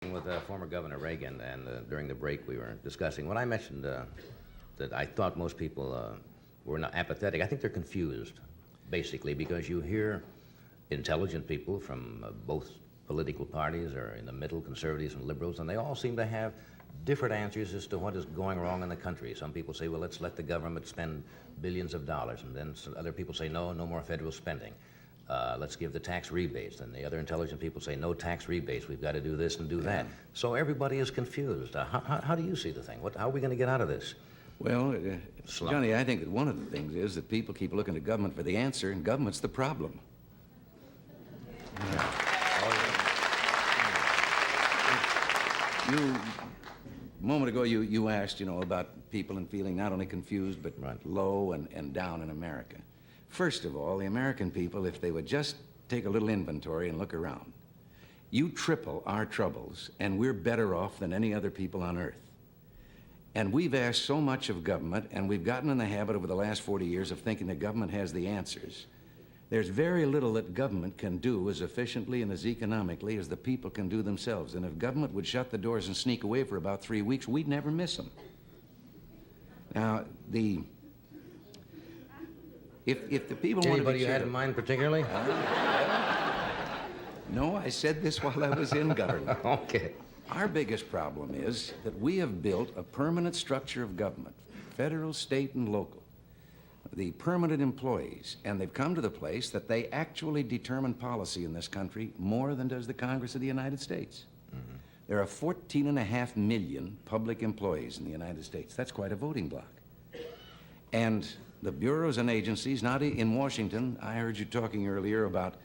With former Governor Reagan, and during the break we were discussing, when I mentioned that I thought most people were not apathetic, I think they're confused, basically, because you hear intelligent people from both political parties or in the middle, conservatives and liberals, and they all seem to have different answers as to what is going wrong in the country. Some people say, well, let's let the government spend billions of dollars, and then some other people say, no more federal spending. Let's give the tax rebates. And the other intelligent people say, no tax rebates. We've got to do this and do that. So everybody is confused. How do you see the thing? How are we going to get out of this? Well, Johnny, I think that one of the things is that people keep looking to government for the answer, and government's the problem. A moment ago, you asked, about people and feeling not only confused, but low and down in America. First of all, the American people, if they would just take a little inventory and look around, you triple our troubles, and we're better off than any other people on earth. And we've asked so much of government, and we've gotten in the habit over the last 40 years of thinking that government has the answers. There's very little that government can do as efficiently and as economically as the people can do themselves. And if government would shut the doors and sneak away for about 3 weeks, we'd never miss them. Now, If the people want to be Anybody you had in mind particularly? No, I said this while I was in government. Okay. Our biggest problem is that we have built a permanent structure of government, federal, state, and local. The permanent employees, and they've come to the place that they actually determine policy in this country more than does the Congress of the United States. Mm-hmm. There are 14.5 million public employees in the United States. That's quite a voting bloc. And the bureaus and agencies, not in Washington, I heard you talking earlier about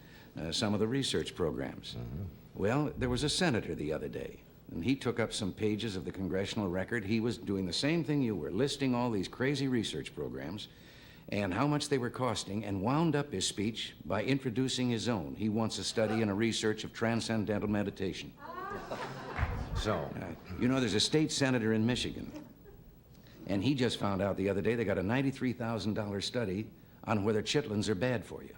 some of the research programs. Mm-hmm. Well, there was a senator the other day, and he took up some pages of the congressional record. He was doing the same thing you were, listing all these crazy research programs and how much they were costing, and wound up his speech by introducing his own. He wants a study and a research of transcendental meditation. So, there's a state senator in Michigan, and he just found out the other day they got a $93,000 study on whether chitlins are bad for you.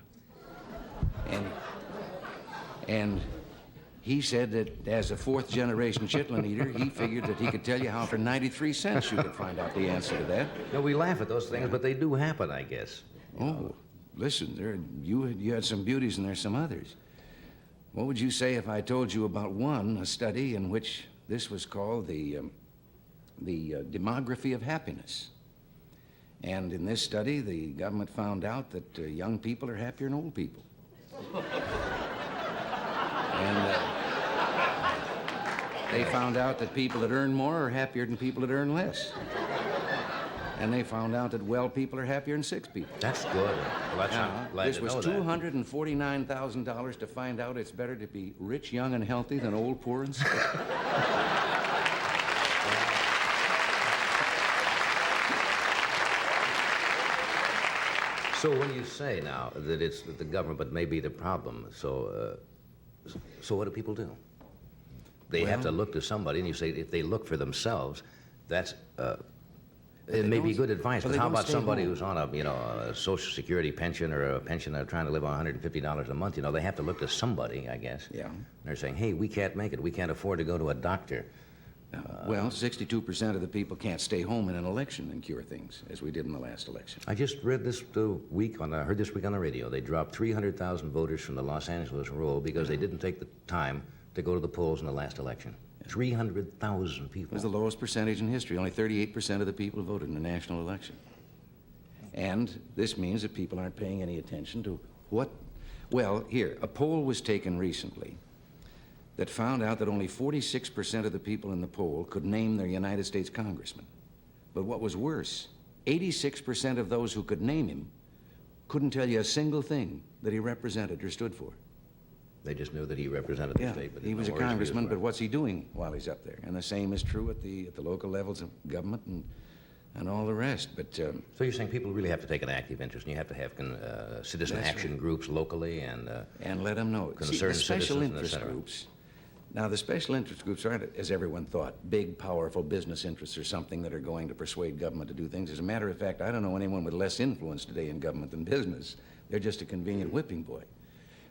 And he said that as a fourth-generation chitlin eater, he figured that he could tell you how for 93 cents you could find out the answer to that. We laugh at those things, but they do happen, I guess. Listen, you had some beauties and there's some others. What would you say if I told you about a study in which this was called the demography of happiness? And in this study, the government found out that young people are happier than old people. And they found out that people that earn more are happier than people that earn less. And they found out that well people are happier than sick people. That's good. Well, this was $249,000 to find out it's better to be rich, young, and healthy than old, poor, and sick. So when you say now that it's the government may be the problem, so what do people do? They have to look to somebody, and you say if they look for themselves, that's it may be good advice. But how about somebody who's on a Social Security pension or a pension they're trying to live on $150 a month? They have to look to somebody, I guess. Yeah. They're saying, hey, we can't make it. We can't afford to go to a doctor. 62% of the people can't stay home in an election and cure things, as we did in the last election. I just read this week heard this week on the radio. They dropped 300,000 voters from the Los Angeles roll because they didn't take the time to go to the polls in the last election. 300,000 people. It was the lowest percentage in history. Only 38% of the people voted in the national election. And this means that people aren't paying any attention to what... Well, here, a poll was taken recently that found out that only 46% of the people in the poll could name their United States congressman. But what was worse, 86% of those who could name him couldn't tell you a single thing that he represented or stood for. They just knew that he represented the state. But he was a congressman, but what's he doing while he's up there? And the same is true at the local levels of government and all the rest. But so you're saying people really have to take an active interest, and you have to have citizen action groups locally and let them know. See, the special interest groups. Now, the special interest groups aren't, as everyone thought, big, powerful business interests or something that are going to persuade government to do things. As a matter of fact, I don't know anyone with less influence today in government than business. They're just a convenient whipping boy.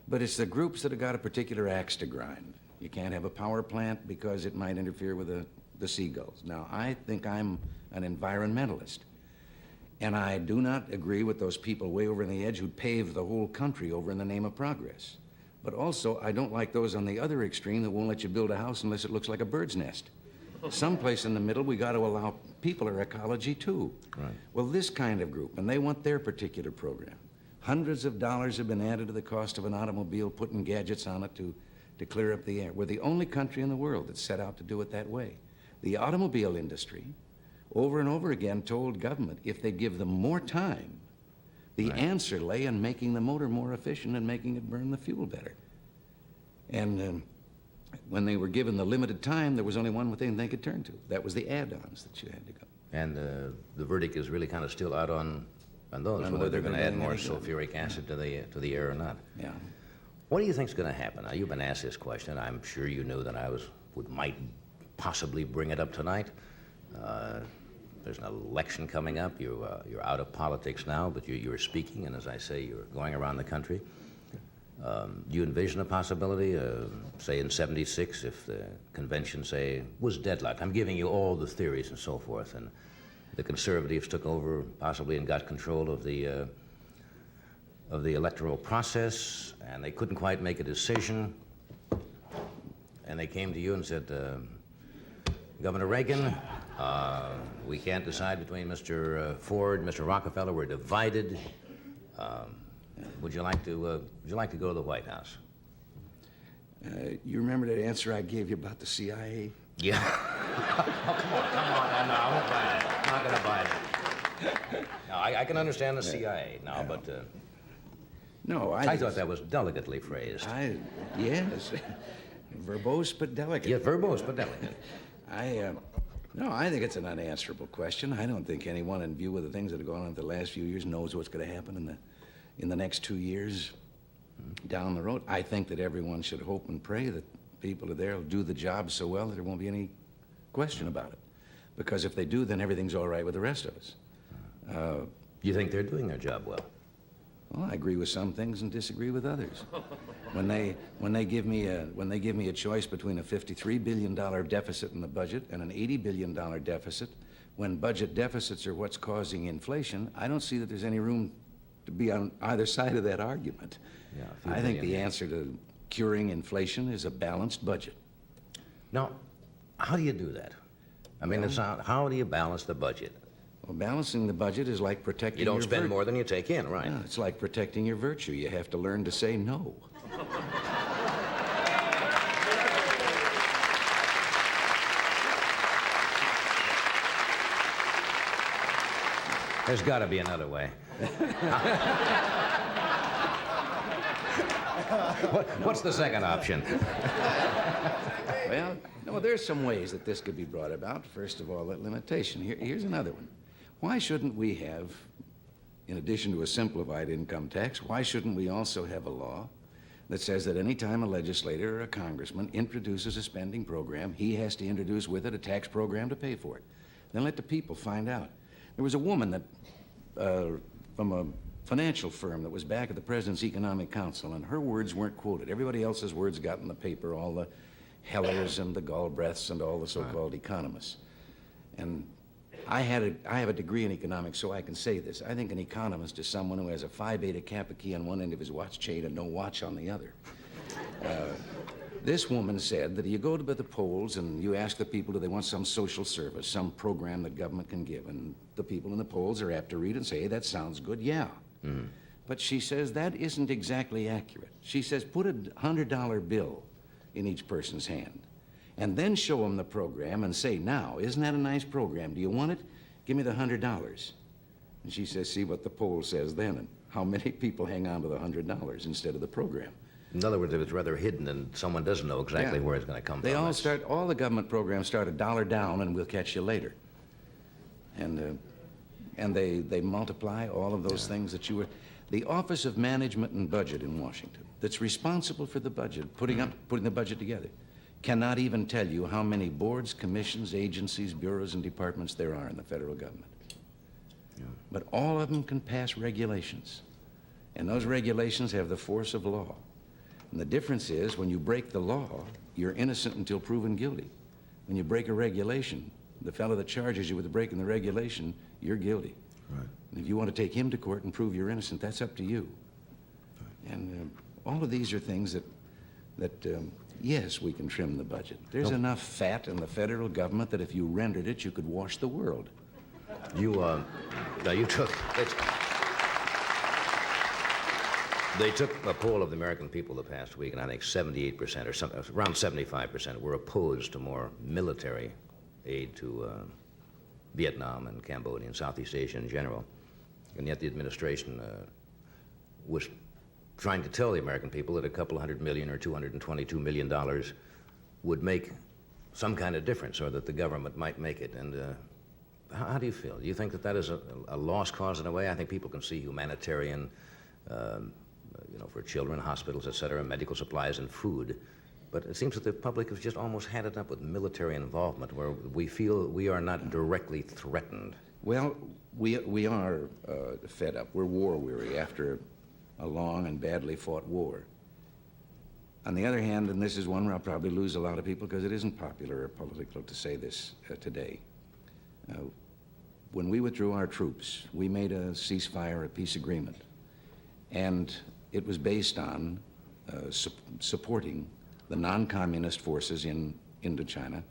But it's the groups that have got a particular axe to grind. You can't have a power plant because it might interfere with the seagulls. Now, I think I'm an environmentalist, and I do not agree with those people way over on the edge who pave the whole country over in the name of progress. But also, I don't like those on the other extreme that won't let you build a house unless it looks like a bird's nest. Someplace in the middle, we got to allow people our ecology, too. Right. Well, this kind of group, and they want their particular program. Hundreds of dollars have been added to the cost of an automobile, putting gadgets on it to clear up the air. We're the only country in the world that set out to do it that way. The automobile industry, over and over again, told government if they give them more time, the answer lay in making the motor more efficient and making it burn the fuel better. And when they were given the limited time, there was only one thing they could turn to. That was the add-ons that you had to go. And the verdict is really kind of still out on those, whether they're going to add more sulfuric acid to the air or not. Yeah. What do you think's going to happen? Now, you've been asked this question. I'm sure you knew that I might possibly bring it up tonight. There's an election coming up. You're out of politics now, but you're speaking, and as I say, you're going around the country. Do you envision a possibility, say in '76, if the convention, say, was deadlocked? I'm giving you all the theories and so forth, and the conservatives took over possibly and got control of the electoral process, and they couldn't quite make a decision, and they came to you and said, Governor Reagan, we can't decide between Mr. Ford and Mr. Rockefeller. We're divided. Would you like to go to the White House? You remember that answer I gave you about the CIA? Yeah. Oh, come on. No, I won't buy that. I'm not going to buy that. No, I can understand the CIA now, but no, I thought that was delicately phrased. Yes, verbose but delicate. Yeah, verbose but delicate. No, I think it's an unanswerable question. I don't think anyone, in view of the things that have gone on the last few years, knows what's going to happen in the next 2 years down the road. I think that everyone should hope and pray that people are there will do the job so well that there won't be any question about it. Because if they do, then everything's all right with the rest of us. You think they're doing their job well? Well, I agree with some things and disagree with others. When they give me a choice between a $53 billion deficit in the budget and an $80 billion deficit, when budget deficits are what's causing inflation, I don't see that there's any room to be on either side of that argument. Yeah, I think the answer to curing inflation is a balanced budget. Now, how do you do that? I mean, how do you balance the budget? Well, balancing the budget is like protecting your You don't spend more than you take in, right? Yeah, it's like protecting your virtue. You have to learn to say no. There's got to be another way. What's the second option? Well, no, there's some ways that this could be brought about. First of all, that limitation. Here's another one. Why shouldn't we have, in addition to a simplified income tax, why shouldn't we also have a law that says that any time a legislator or a congressman introduces a spending program, he has to introduce with it a tax program to pay for it? Then let the people find out. There was a woman that, from a financial firm that was back at the President's Economic Council, and her words weren't quoted. Everybody else's words got in the paper, all the Hellers and the Galbraiths and all the so-called economists. And I have a degree in economics, so I can say this. I think an economist is someone who has a Phi Beta Kappa key on one end of his watch chain and no watch on the other. This woman said that you go to the polls and you ask the people, do they want some social service, some program that government can give? And the people in the polls are apt to read and say, hey, that sounds good, yeah. Mm. But she says that isn't exactly accurate. She says put a $100 bill in each person's hand and then show them the program and say, now, isn't that a nice program? Do you want it? Give me the $100. And she says, see what the poll says then, and how many people hang on to the $100 instead of the program. In other words, if it's rather hidden and someone doesn't know exactly where it's going to come from. All the government programs start $1 down and we'll catch you later. And they multiply all of those things that you were... The Office of Management and Budget in Washington, that's responsible for the budget, putting the budget together, cannot even tell you how many boards, commissions, agencies, bureaus, and departments there are in the federal government. Yeah. But all of them can pass regulations, and those regulations have the force of law. And the difference is, when you break the law, you're innocent until proven guilty. When you break a regulation, the fellow that charges you with breaking the regulation, you're guilty. Right. And if you want to take him to court and prove you're innocent, that's up to you. Right. And all of these are things that yes, we can trim the budget. There's enough fat in the federal government that if you rendered it, you could wash the world. They took a poll of the American people the past week, and I think 78% or something, around 75% were opposed to more military aid to Vietnam and Cambodia and Southeast Asia in general. And yet the administration was trying to tell the American people that a couple $100 million or $222 million would make some kind of difference, or that the government might make it. And how do you feel? Do you think that that is a lost cause in a way? I think people can see humanitarian, for children, hospitals, et cetera, medical supplies and food. But it seems that the public has just almost had it up with military involvement, where we feel we are not directly threatened. Well, we are fed up. We're war-weary after a long and badly fought war. On the other hand, and this is one where I'll probably lose a lot of people because it isn't popular or political to say this today. When we withdrew our troops, we made a ceasefire, a peace agreement. And it was based on supporting the non-communist forces in Indochina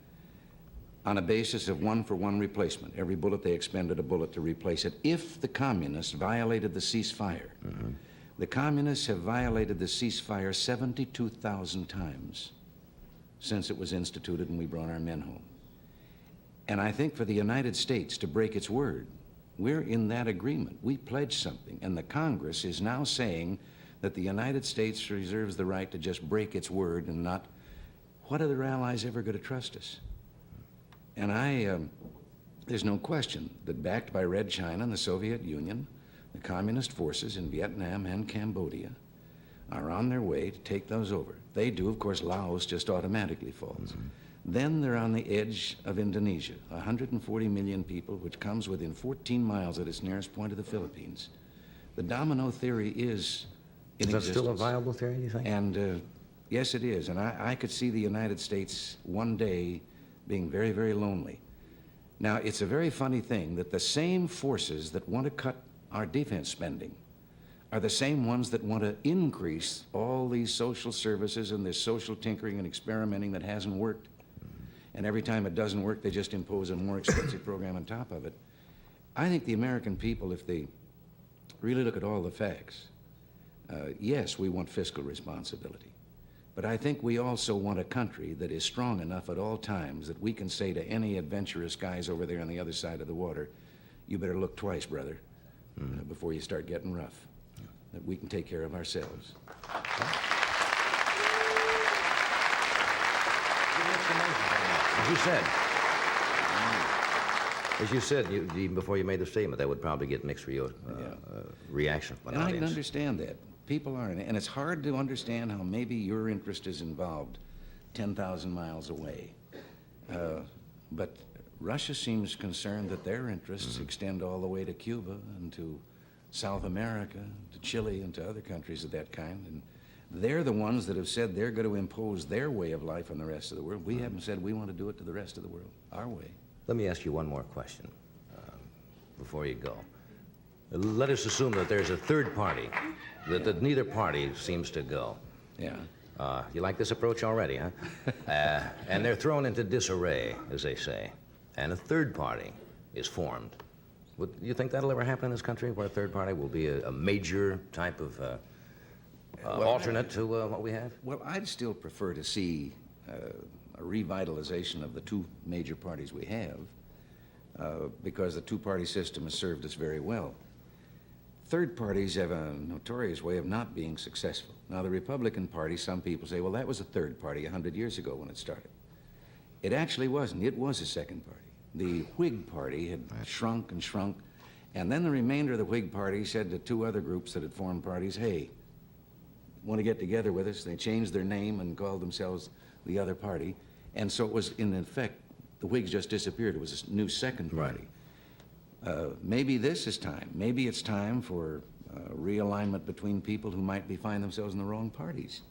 on a basis of one-for-one replacement. Every bullet they expended a bullet to replace it if the communists violated the ceasefire. Mm-hmm. The communists have violated the ceasefire 72,000 times since it was instituted and we brought our men home. And I think for the United States to break its word, we're in that agreement. We pledged something, and the Congress is now saying that the United States reserves the right to just break its word and not, what are their allies ever going to trust us? And there's no question that backed by Red China and the Soviet Union, the communist forces in Vietnam and Cambodia are on their way to take those over. They do, of course, Laos just automatically falls. Mm-hmm. Then they're on the edge of Indonesia, 140 million people, which comes within 14 miles at its nearest point of the Philippines. The domino theory is in existence. Is that still a viable theory, do you think? And yes, it is. And I could see the United States one day being very, very lonely. Now, it's a very funny thing that the same forces that want to cut our defense spending are the same ones that want to increase all these social services and this social tinkering and experimenting that hasn't worked. And every time it doesn't work, they just impose a more expensive program on top of it. I think the American people, if they really look at all the facts, yes, we want fiscal responsibility. But I think we also want a country that is strong enough at all times that we can say to any adventurous guys over there on the other side of the water, you better look twice, brother, before you start getting rough. That we can take care of ourselves. As you said, even before you made the statement, that would probably get mixed reaction. And I can understand that. People are, and it's hard to understand how maybe your interest is involved 10,000 miles away. But Russia seems concerned that their interests extend all the way to Cuba and to South America, to Chile and to other countries of that kind. And they're the ones that have said they're going to impose their way of life on the rest of the world. We haven't said we want to do it to the rest of the world, our way. Let me ask you one more question before you go. Let us assume that there's a third party, that neither party seems to go. Yeah. You like this approach already, huh? And they're thrown into disarray, as they say, and a third party is formed. Would you think that'll ever happen in this country, where a third party will be a major type of alternate to what we have? Well, I'd still prefer to see a revitalization of the two major parties we have, because the two-party system has served us very well. Third parties have a notorious way of not being successful. Now, the Republican Party, some people say, well, that was a third party 100 years ago when it started. It actually wasn't. It was a second party. The Whig Party had shrunk and shrunk, and then the remainder of the Whig Party said to two other groups that had formed parties, hey, want to get together with us? They changed their name and called themselves the other party. And so it was, in effect, the Whigs just disappeared. It was a new second party. Maybe this is time. Maybe it's time for realignment between people who might find themselves in the wrong parties.